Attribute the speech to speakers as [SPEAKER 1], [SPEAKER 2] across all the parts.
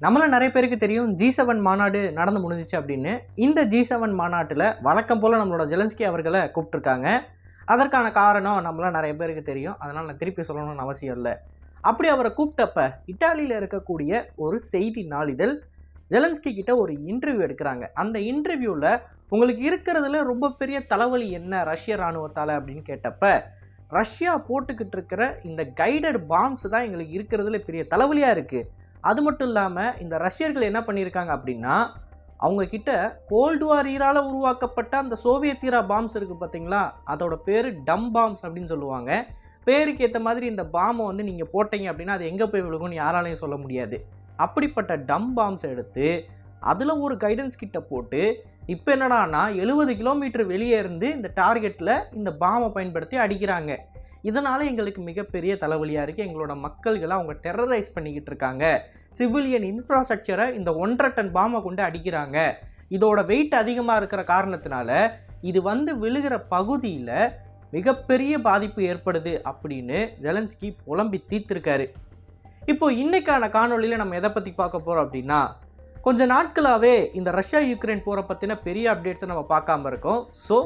[SPEAKER 1] நம்மள நிறைய பேருக்கு தெரியும் G7 மாநாடு நடந்து முடிஞ்சிச்சு அப்படின்னு. இந்த G7 மாநாட்டில் வழக்கம் போல் நம்மளோட ஜெலன்ஸ்கி அவர்களை கூப்பிட்டுருக்காங்க. அதற்கான காரணம் நம்மள நிறைய பேருக்கு தெரியும். அதனால் நான் திருப்பி சொல்லணும்னு அவசியம் இல்லை. அப்படி அவரை கூப்பிட்டப்ப இத்தாலியில் இருக்கக்கூடிய ஒரு செய்தி நாளிதழ் ஜெலன்ஸ்கி கிட்ட ஒரு இன்டர்வியூ எடுக்கிறாங்க. அந்த இன்டர்வியூவில் உங்களுக்கு இருக்கிறதுல ரொம்ப பெரிய தலைவலி என்ன ரஷ்ய இராணுவத்தால் அப்படின்னு கேட்டப்ப, ரஷ்யா போட்டுக்கிட்டு இருக்கிற இந்த கைடட் பாம்ஸ் தான் எங்களுக்கு இருக்கிறதுல பெரிய தலைவலியாக இருக்குது. அது மட்டும் இல்லாமல் இந்த ரஷ்யர்கள் என்ன பண்ணியிருக்காங்க அப்படின்னா, அவங்கக்கிட்ட கோல்டு வார் ஈரால் உருவாக்கப்பட்ட அந்த சோவியத் ஈரா பாம்ஸ் இருக்குது பார்த்தீங்களா, அதோட பேர் டம் பாம்ஸ் அப்படின்னு சொல்லுவாங்க. பேருக்கு ஏற்ற மாதிரி இந்த பாம்பை வந்து நீங்கள் போட்டீங்க அப்படின்னா அது எங்கே போய் விழுகும்னு யாராலையும் சொல்ல முடியாது. அப்படிப்பட்ட டம் பாம்ஸை எடுத்து அதில் ஒரு கைடன்ஸ் கிட்ட போட்டு இப்போ என்னடானா 70 கிலோமீட்டர் வெளியே இருந்து இந்த டார்கெட்டில் இந்த பாம்பை பயன்படுத்தி அடிக்கிறாங்க. இதனால் எங்களுக்கு மிகப்பெரிய தலைவலியாக இருக்குது. எங்களோட மக்கள்களை அவங்க டெரரைஸ் பண்ணிக்கிட்டு இருக்காங்க. சிவிலியன் இன்ஃப்ராஸ்ட்ரக்சரை இந்த 1.5 டன் பாம்பை கொண்டு அடிக்கிறாங்க. இதோட வெயிட் அதிகமாக இருக்கிற காரணத்தினால இது வந்து விழுகிற பகுதியில் மிகப்பெரிய பாதிப்பு ஏற்படுது அப்படின்னு ஜெலன்ஸ்கி புலம்பி தீர்த்திருக்காரு. இப்போ இன்னைக்கான காணொலியில் நம்ம எதை பற்றி பார்க்க போகிறோம் அப்படின்னா, கொஞ்ச நாட்களாகவே இந்த ரஷ்யா யுக்ரைன் போரை பற்றின பெரிய அப்டேட்ஸை நம்ம பார்க்காம இருக்கோம். ஸோ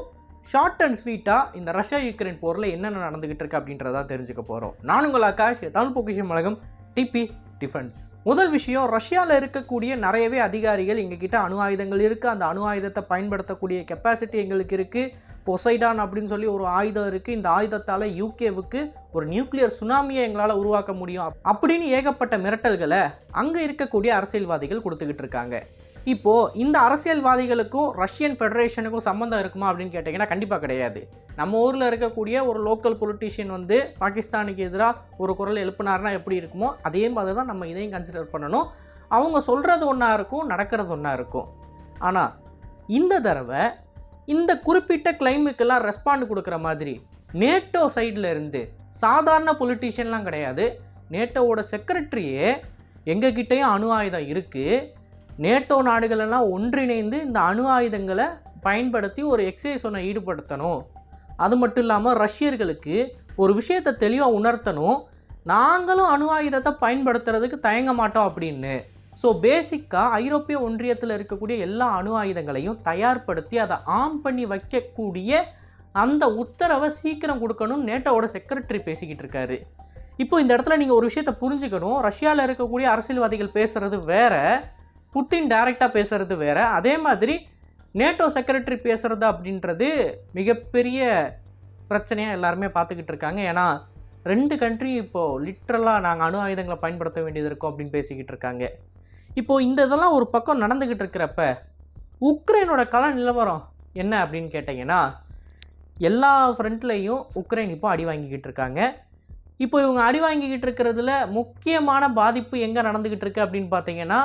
[SPEAKER 1] ஷார்ட் அண்ட் ஸ்வீட்டாக இந்த ரஷ்யா யுக்ரைன் போரில் என்னென்ன நடந்துகிட்டு இருக்கு அப்படின்றதான் தெரிஞ்சுக்க போகிறோம். நான் உங்கள் ஆகாஷ், தமிழ் பொக்கிஷம் உலகம் டிபி டிஃபென்ஸ். முதல் விஷயம், ரஷ்யாவில் இருக்கக்கூடிய நிறையவே அதிகாரிகள் எங்ககிட்ட அணு ஆயுதங்கள் இருக்குது, அந்த அணு ஆயுதத்தை பயன்படுத்தக்கூடிய கெப்பாசிட்டி எங்களுக்கு இருக்குது, பொசைடான் அப்படின்னு சொல்லி ஒரு ஆயுதம் இருக்குது, இந்த ஆயுதத்தால் யூகேவுக்கு ஒரு நியூக்ளியர் சுனாமியை எங்களால் உருவாக்க முடியும் அப்படின்னு ஏகப்பட்ட மிரட்டல்களை அங்கே இருக்கக்கூடிய அரசியல்வாதிகள் கொடுத்துக்கிட்டு இருக்காங்க. இப்போது இந்த அரசியல்வாதிகளுக்கும் ரஷ்யன் ஃபெடரேஷனுக்கும் சம்மந்தம் இருக்குமா அப்படின்னு கேட்டிங்கன்னா கண்டிப்பாக கிடையாது. நம்ம ஊரில் இருக்கக்கூடிய ஒரு லோக்கல் பொலிட்டீஷியன் வந்து பாகிஸ்தானுக்கு எதிராக ஒரு குரல் எழுப்பினார்னா எப்படி இருக்குமோ அதே மாதிரி தான் நம்ம இதையும் கன்சிடர் பண்ணணும். அவங்க சொல்கிறது ஒன்றா இருக்கும், நடக்கிறது ஒன்றா இருக்கும். ஆனால் இந்த தடவை இந்த குறிப்பிட்ட கிளைமுக்கெல்லாம் ரெஸ்பாண்ட் கொடுக்குற மாதிரி நேட்டோ சைடில் இருந்து சாதாரண பொலிட்டீஷியன்லாம் கிடையாது, நேட்டோவோட செக்ரட்டரியே எங்ககிட்டையும் அணு ஆயுதம் இருக்குது, நேட்டோ நாடுகளெல்லாம் ஒன்றிணைந்து இந்த அணு ஆயுதங்களை பயன்படுத்தி ஒரு எக்ஸசைஸ் ஒன்று ஈடுபடுத்தணும், அது மட்டும் இல்லாமல் ரஷ்யர்களுக்கு ஒரு விஷயத்தை தெளிவாக உணர்த்தணும், நாங்களும் அணு ஆயுதத்தை பயன்படுத்துறதுக்கு தயங்க மாட்டோம் அப்படின்னு. ஸோ பேசிக்காக ஐரோப்பிய ஒன்றியத்தில் இருக்கக்கூடிய எல்லா அணு ஆயுதங்களையும் தயார்படுத்தி அதை ஆன் பண்ணி வைக்கக்கூடிய அந்த உத்தரவை சீக்கிரம் கொடுக்கணும்னு நேட்டோவோட செக்ரட்டரி பேசிக்கிட்டு இருக்காரு. இப்போ இந்த இடத்துல நீங்கள் ஒரு விஷயத்தை புரிஞ்சுக்கணும், ரஷ்யாவில் இருக்கக்கூடிய அரசியல்வாதிகள் பேசுகிறது வேற, புட்டின் டைரெக்டாக பேசுகிறது வேற, அதே மாதிரி நேட்டோ செக்ரட்டரி பேசுகிறது அப்படின்றது மிகப்பெரிய பிரச்சனையாக எல்லாருமே பார்த்துக்கிட்டு இருக்காங்க. ஏன்னா 2 கண்ட்ரி இப்போது லிட்ரலாக நாங்கள் அணு ஆயுதங்களை பயன்படுத்த வேண்டியது இருக்கும் அப்படின்னு பேசிக்கிட்டு இருக்காங்க. இப்போது இந்த இதெல்லாம் ஒரு பக்கம் நடந்துக்கிட்டு இருக்கிறப்ப உக்ரைனோட கள நிலவரம் என்ன அப்படின்னு கேட்டிங்கன்னா, எல்லா ஃப்ரண்ட்லேயும் உக்ரைன் இப்போ அடி வாங்கிக்கிட்டு இருக்காங்க. இப்போ இவங்க அடி வாங்கிக்கிட்டு இருக்கிறதுல முக்கியமான பாதிப்பு எங்கே நடந்துக்கிட்டு இருக்கு அப்படின்னு பார்த்தீங்கன்னா,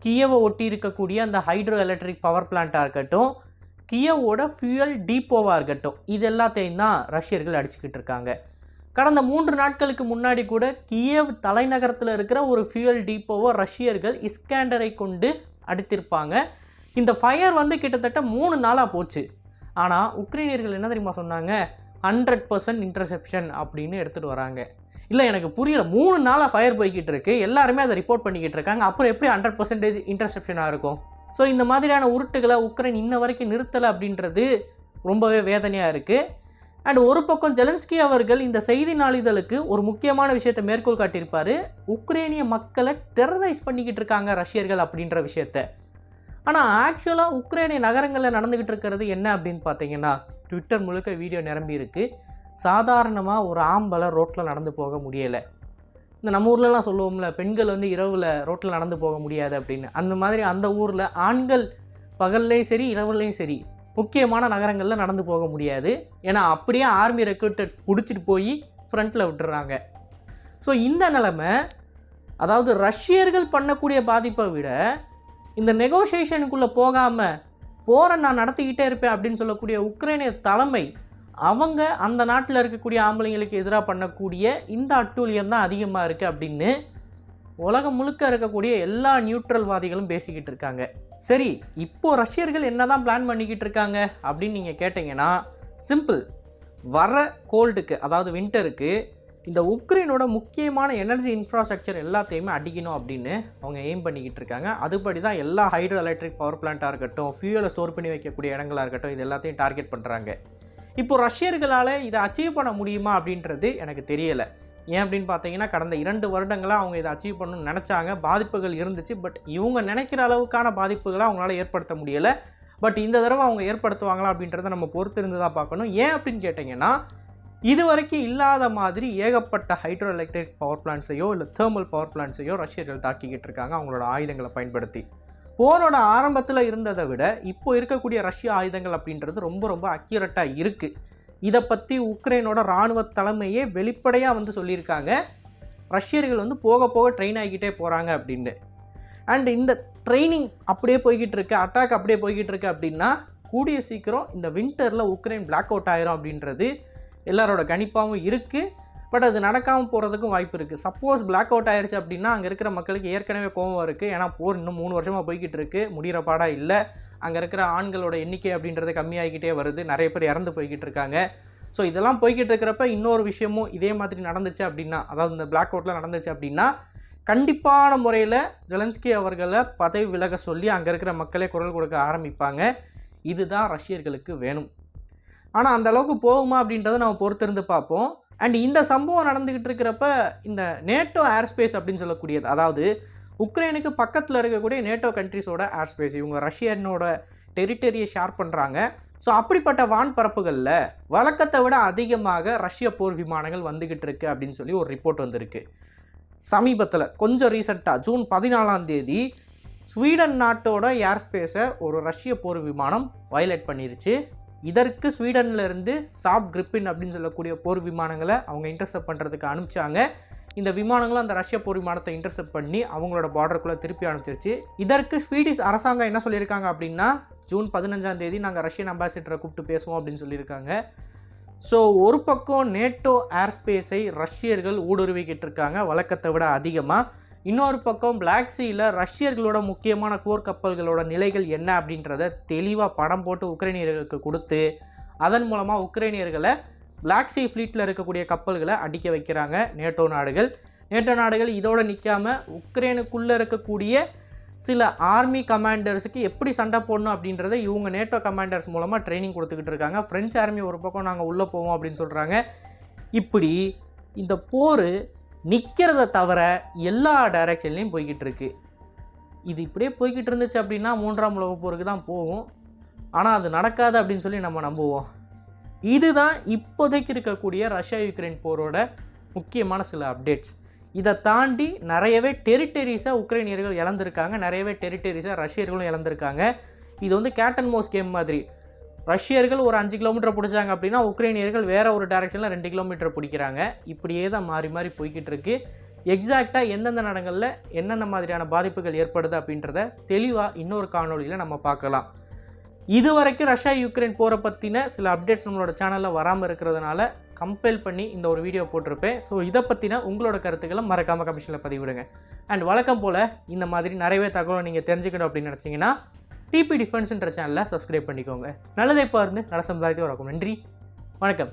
[SPEAKER 1] கியவை ஒட்டி இருக்கக்கூடிய அந்த ஹைட்ரோ எலக்ட்ரிக் பவர் பிளான்ட்டாக இருக்கட்டும், கியவோட ஃபியூயல் டீப்போவாக இருக்கட்டும், இது எல்லாத்தையும் தான் ரஷ்யர்கள் அடிச்சுக்கிட்டு இருக்காங்க. கடந்த 3 நாட்களுக்கு முன்னாடி கூட கியவ் தலைநகரத்தில் இருக்கிற ஒரு ஃபியூயல் டீப்போவை ரஷ்யர்கள் இஸ்கேண்டரை கொண்டு அடித்திருப்பாங்க. இந்த ஃபயர் வந்து கிட்டத்தட்ட 3 நாளாக போச்சு. ஆனால் உக்ரைனியர்கள் என்ன தெரியுமா சொன்னாங்க, 100% இன்டர்செப்ஷன் அப்படின்னு எடுத்துகிட்டு வராங்க. இல்லை எனக்கு புரியல, 3 நாளாக ஃபயர் போய்கிட்டு இருக்கு, எல்லாருமே அதை ரிப்போர்ட் பண்ணிக்கிட்டு இருக்காங்க, அப்புறம் எப்படி 100% இன்டர்செப்ஷனாக இருக்கும்? ஸோ இந்த மாதிரியான உருட்டுகளை உக்ரைன் இன்ன வரைக்கும் நிறுத்தலை அப்படின்றது ரொம்பவே வேதனையாக இருக்குது. அண்ட் ஒரு பக்கம் ஜெலன்ஸ்கி அவர்கள் இந்த செய்தி நாளிதழுக்கு ஒரு முக்கியமான விஷயத்தை மேற்கோள் காட்டியிருப்பார், உக்ரைனிய மக்களை டெரரைஸ் பண்ணிக்கிட்டு இருக்காங்க ரஷ்யர்கள் அப்படின்ற விஷயத்த. ஆனால் ஆக்சுவலாக உக்ரைனிய நகரங்களில் நடந்துக்கிட்டு இருக்கிறது என்ன அப்படின்னு பார்த்தீங்கன்னா, ட்விட்டர் முழுக்க வீடியோ நிரம்பி இருக்குது. சாதாரணமாக ஒரு ஆம்பளை ரோட்டில் நடந்து போக முடியலை. இந்த நம்ம ஊர்லலாம் சொல்லுவோம்ல, பெண்கள் வந்து இரவில் ரோட்டில் நடந்து போக முடியாது அப்படின்னு, அந்த மாதிரி அந்த ஊரில் ஆண்கள் பகல்லையும் சரி இரவுலையும் சரி முக்கியமான நகரங்களில் நடந்து போக முடியாது. ஏன்னா அப்படியே ஆர்மி ரெக்ரூட்டர்ஸ் பிடிச்சிட்டு போய் ஃப்ரண்ட்டில் விட்டுறாங்க. ஸோ இந்த நிலைமை, அதாவது ரஷ்யர்கள் பண்ணக்கூடிய பாதிப்பை விட இந்த நெகோசியேஷனுக்குள்ளே போகாமல் போரை நான் நடத்திக்கிட்டே இருப்பேன் அப்படின்னு சொல்லக்கூடிய உக்ரைனிய தலைமை, அவங்க அந்த நாட்டில் இருக்கக்கூடிய ஆம்பளைங்களுக்கு எதிராக பண்ணக்கூடிய இந்த அட்டூழியம் தான் அதிகமாக இருக்குது அப்படின்னு உலகம் முழுக்க இருக்கக்கூடிய எல்லா நியூட்ரல்வாதிகளும் பேசிக்கிட்டு இருக்காங்க. சரி, இப்போது ரஷ்யர்கள் என்ன தான் பிளான் பண்ணிக்கிட்டு இருக்காங்க அப்படின்னு நீங்கள் கேட்டிங்கன்னா சிம்பிள். வர கோல்டுக்கு, அதாவது வின்டருக்கு இந்த உக்ரைனோட முக்கியமான எனர்ஜி இன்ஃப்ராஸ்ட்ரக்சர் எல்லாத்தையுமே அடிக்கணும் அப்படின்னு அவங்க எய்ம் பண்ணிக்கிட்டு இருக்காங்க. அதுபடி தான் எல்லா ஹைட்ரோ எலக்ட்ரிக் பவர் பிளான்ட்டாக இருக்கட்டும், ஃபியூலை ஸ்டோர் பண்ணி வைக்கக்கூடிய இடங்களாக இருக்கட்டும், இது எல்லாத்தையும் டார்கெட் பண்ணுறாங்க. இப்போ ரஷ்யர்களால் இதை அச்சீவ் பண்ண முடியுமா அப்படின்றது எனக்கு தெரியலை. ஏன் அப்படின்னு பார்த்தீங்கன்னா, கடந்த 2 வருடங்களாக அவங்க இதை அச்சீவ் பண்ணணும்னு நினச்சாங்க. பாதிப்புகள் இருந்துச்சு. பட் இவங்க நினைக்கிற அளவுக்கான பாதிப்புகளை அவங்களால ஏற்படுத்த முடியலை. பட் இந்த தடவை அவங்க ஏற்படுத்துவாங்களா அப்படின்றத நம்ம பொறுத்து இருந்து தான் பார்க்கணும். ஏன் அப்படின்னு கேட்டிங்கன்னா, இது வரைக்கும் இல்லாத மாதிரி ஏகப்பட்ட ஹைட்ரோ எலக்ட்ரிக் பவர் பிளான்ட்ஸையோ இல்லை தெர்மல் பவர் பிளான்ட்ஸையோ ரஷ்யர்கள் தாக்கிக்கிட்டு இருக்காங்க அவங்களோட ஆயுதங்களை பயன்படுத்தி. போரோட ஆரம்பத்தில் இருந்ததை விட இப்போ இருக்கக்கூடிய ரஷ்ய ஆயுதங்கள் அப்படின்றது ரொம்ப ரொம்ப அக்யூரேட்டாக இருக்குது. இதை பற்றி உக்ரைனோட இராணுவ தலைமையே வெளிப்படையாக சொல்லியிருக்காங்க. ரஷ்யர்கள் போக போக ட்ரெயின் ஆகிக்கிட்டே போகிறாங்க அப்படின்னு. அண்ட் இந்த ட்ரைனிங் அப்படியே போய்கிட்டு இருக்கு, அட்டாக் அப்படியே போய்கிட்டு இருக்கு அப்படின்னா கூடிய சீக்கிரம் இந்த வின்டரில் உக்ரைன் பிளாக் அவுட் ஆயிரும் அப்படின்றது எல்லாரோட கணிப்பாகவும் இருக்குது. பட் அது நடக்காமல் போகிறதுக்கும் வாய்ப்பு இருக்குது. சப்போஸ் பிளாக் அவுட் ஆயிடுச்சு அப்படின்னா அங்கே இருக்கிற மக்களுக்கு ஏற்கனவே கோபம் இருக்குது. ஏன்னா போர் இன்னும் 3 வருஷமாக போய்கிட்டு இருக்குது, முடிகிற பாடாக இல்லை. அங்கே இருக்கிற ஆண்களோட எண்ணிக்கை அப்படின்றது கம்மியாகிக்கிட்டே வருது, நிறைய பேர் இறந்து போய்கிட்டு இருக்காங்க. ஸோ இதெல்லாம் போய்கிட்டு இருக்கிறப்ப இன்னொரு விஷயமும் இதே மாதிரி நடந்துச்சு அப்படின்னா, அதாவது இந்த பிளாக் அவுட்டில் நடந்துச்சு அப்படின்னா கண்டிப்பான முறையில் ஜெலன்ஸ்கி அவர்களை பதவி விலக சொல்லி அங்கே இருக்கிற மக்களே குரல் கொடுக்க ஆரம்பிப்பாங்க. இதுதான் ரஷ்யர்களுக்கு வேணும். ஆனால் அந்த அளவுக்கு போகுமா அப்படின்றத நம்ம பொறுத்திருந்து பார்ப்போம். அண்ட் இந்த சம்பவம் நடந்துக்கிட்டு இருக்கிறப்ப இந்த நேட்டோ ஏர்ஸ்பேஸ் அப்படின்னு சொல்லக்கூடியது, அதாவது உக்ரைனுக்கு பக்கத்தில் இருக்கக்கூடிய நேட்டோ கண்ட்ரிஸோட ஏர்ஸ்பேஸ், இவங்க ரஷ்யனோட டெரிட்டரியை ஷேர் பண்ணுறாங்க. ஸோ அப்படிப்பட்ட வான்பரப்புகளில் வழக்கத்தை விட அதிகமாக ரஷ்ய போர் விமானங்கள் வந்துக்கிட்டு இருக்கு அப்படின்னு சொல்லி ஒரு ரிப்போர்ட் வந்திருக்கு. சமீபத்தில் கொஞ்சம் ரீசெண்டாக ஜூன் 14 ஸ்வீடன் நாட்டோட ஏர்ஸ்பேஸை ஒரு ரஷ்ய போர் விமானம் வயலேட் பண்ணிருச்சு. இதற்கு ஸ்வீடன்லேருந்து சாப் கிரிப்பின் அப்படின்னு சொல்லக்கூடிய போர் விமானங்களை அவங்க இன்டர்செப்ட் பண்ணுறதுக்கு அனுப்பிச்சாங்க. இந்த விமானங்களும் அந்த ரஷ்ய போர் விமானத்தை இன்டர்செப்ட் பண்ணி அவங்களோட பார்டருக்குள்ளே திருப்பி அனுப்பிச்சிருச்சு. இதற்கு ஸ்வீடிஷ் அரசாங்கம் என்ன சொல்லியிருக்காங்க அப்படின்னா, ஜூன் 15 நாங்கள் ரஷ்யன் அம்பாசிடரை கூப்பிட்டு பேசுவோம் அப்படின்னு சொல்லியிருக்காங்க. ஸோ ஒரு பக்கம் நேட்டோ ஏர்ஸ்பேஸை ரஷ்யர்கள் ஊடுருவிக்கிட்டு இருக்காங்க வழக்கத்தை விட அதிகமாக. இன்னொரு பக்கம் பிளாக் சீயில் ரஷ்யர்களோட முக்கியமான போர்க்கப்பல்களோட நிலைகள் என்ன அப்படின்றத தெளிவாக படம் போட்டு உக்ரைனியர்களுக்கு கொடுத்து அதன் மூலமாக உக்ரைனியர்களை பிளாக் சீ ஃப்ளீட்டில் இருக்கக்கூடிய கப்பல்களை அடிக்க வைக்கிறாங்க நேட்டோ நாடுகள். நேட்டோ நாடுகள் இதோடு நிற்காமல் உக்ரைனுக்குள்ளே இருக்கக்கூடிய சில ஆர்மி கமாண்டர்ஸுக்கு எப்படி சண்டை போடணும் அப்படின்றத இவங்க நேட்டோ கமாண்டர்ஸ் மூலமாக ட்ரைனிங் கொடுத்துக்கிட்டு இருக்காங்க. ஃப்ரெஞ்ச் ஆர்மி ஒரு பக்கம் நாங்கள் உள்ளே போவோம் அப்படின்னு சொல்கிறாங்க. இப்படி இந்த போர் நிற்கிறத தவிர எல்லா டைரக்ஷன்லேயும் போய்கிட்டு இருக்கு. இது இப்படியே போய்கிட்டு இருந்துச்சு அப்படின்னா 3ஆம் உலக போருக்கு தான் போகும். ஆனால் அது நடக்காது அப்படின்னு சொல்லி நம்ம நம்புவோம். இதுதான் இப்போதைக்கு இருக்கக்கூடிய ரஷ்யா யுக்ரைன் போரோட முக்கியமான சில அப்டேட்ஸ். இதை தாண்டி நிறையவே டெரிட்டரிஸை உக்ரைனியர்கள் இழந்திருக்காங்க, நிறையவே டெரிட்டரிஸை ரஷ்யர்களும் இழந்திருக்காங்க. இது கேட் அண்ட் மவுஸ் கேம் மாதிரி. ரஷ்யர்கள் ஒரு 5 கிலோமீட்டர் பிடிச்சாங்க அப்படின்னா உக்ரைனியர்கள் வேறு ஒரு டைரெக்ஷனில் 2 கிலோமீட்டர் பிடிக்கிறாங்க. இப்படியே தான் மாறி மாறி போய்கிட்டு இருக்கு. எக்ஸாக்டாக எந்தெந்த இடங்களில் என்னென்ன மாதிரியான பாதிப்புகள் ஏற்படுது அப்படின்றத தெளிவாக இன்னொரு காணொலியில் நம்ம பார்க்கலாம். இது வரைக்கும் ரஷ்யா யுக்ரைன் போரை பற்றின சில அப்டேட்ஸ் நம்மளோட சேனலில் வராமல் இருக்கிறதுனால கம்பேல் பண்ணி இந்த ஒரு வீடியோ போட்டிருப்பேன். ஸோ இதை பற்றின உங்களோட கருத்துக்களை மறக்காமல் கமெண்ட்ஸில் பதிவிடுங்க. அண்ட் வழக்கம் போல் இந்த மாதிரி நிறையவே தகவலை நீங்கள் தெரிஞ்சுக்கணும் அப்படின்னு நினச்சிங்கன்னா டிபி டிஃபென்ஸ்ன்ற சேனலை சப்ஸ்கிரைப் பண்ணிக்கோங்க. நல்லதை பாருந்து நல்ல சமுதாயத்தை வணக்கம். நன்றி, வணக்கம்.